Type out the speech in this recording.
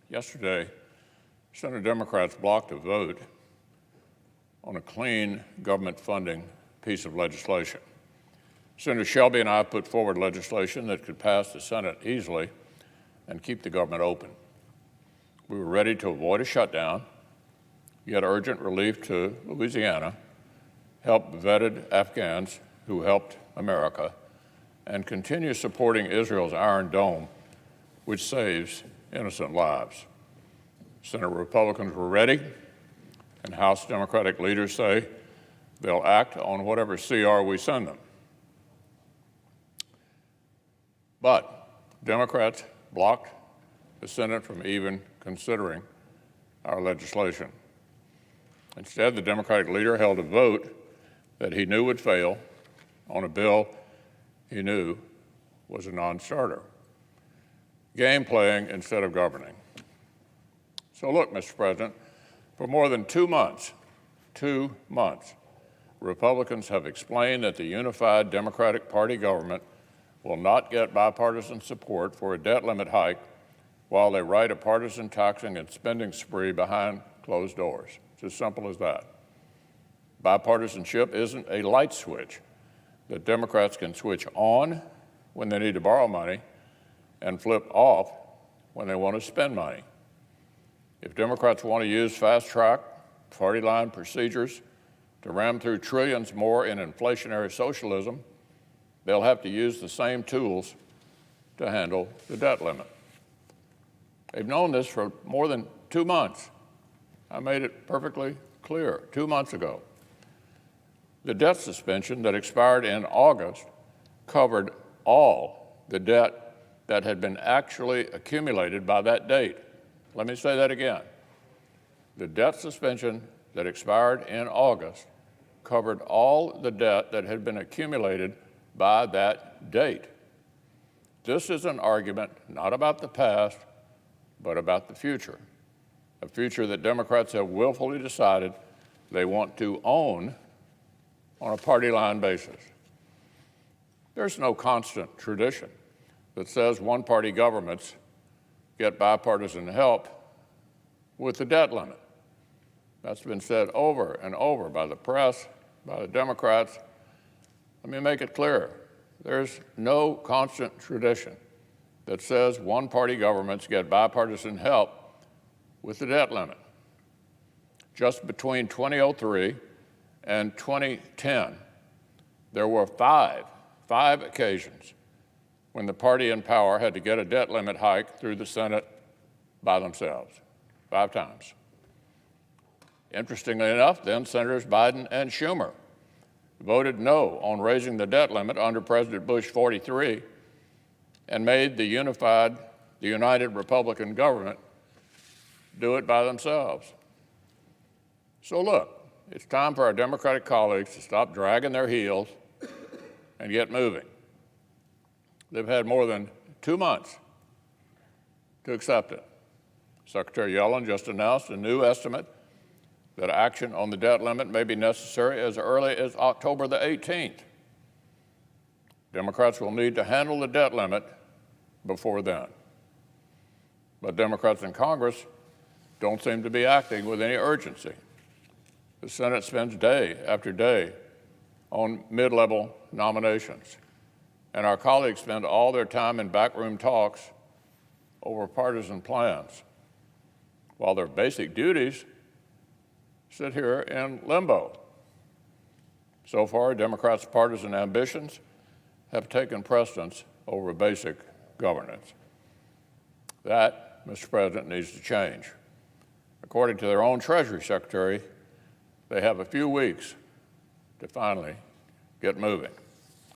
Yesterday, Senate Democrats blocked a vote on a clean government funding piece of legislation. Senator Shelby and I put forward legislation that could pass the Senate easily and keep the government open. We were ready to avoid a shutdown, get urgent relief to Louisiana, help vetted Afghans who helped America, and continue supporting Israel's Iron Dome, which saves innocent lives. Senate Republicans were ready, and House Democratic leaders say they'll act on whatever CR we send them. But Democrats blocked the Senate from even considering our legislation. Instead, the Democratic leader held a vote that he knew would fail on a bill he knew was a non-starter. Game playing instead of governing. So look, Mr. President, for more than 2 months, Republicans have explained that the unified Democratic Party government will not get bipartisan support for a debt limit hike while they write a partisan taxing and spending spree behind closed doors. It's as simple as that. Bipartisanship isn't a light switch that Democrats can switch on when they need to borrow money and flip off when they want to spend money. If Democrats want to use fast-track, party-line procedures to ram through trillions more in inflationary socialism, they'll have to use the same tools to handle the debt limit. They've known this for more than 2 months. I made it perfectly clear 2 months ago. The debt suspension that expired in August covered all the debt that had been actually accumulated by that date. Let me say that again. The debt suspension that expired in August covered all the debt that had been accumulated by that date. This is an argument not about the past, but about the future, a future that Democrats have willfully decided they want to own on a party line basis. There's no constant tradition that says one-party governments get bipartisan help with the debt limit. That's been said over and over by the press, by the Democrats. Let me make it clear. There's no constant tradition that says one-party governments get bipartisan help with the debt limit. Just between 2003 and 2010, there were five occasions when the party in power had to get a debt limit hike through the Senate by themselves, 5 times. Interestingly enough, then Senators Biden and Schumer voted no on raising the debt limit under President Bush 43 and made the united Republican government do it by themselves. So look, it's time for our Democratic colleagues to stop dragging their heels and get moving. They've had more than 2 months to accept it. Secretary Yellen just announced a new estimate that action on the debt limit may be necessary as early as October the 18th. Democrats will need to handle the debt limit before then. But Democrats in Congress don't seem to be acting with any urgency. The Senate spends day after day on mid-level nominations, and our colleagues spend all their time in backroom talks over partisan plans, while their basic duties sit here in limbo. So far, Democrats' partisan ambitions have taken precedence over basic governance. That, Mr. President, needs to change. According to their own Treasury Secretary, they have a few weeks to finally get moving.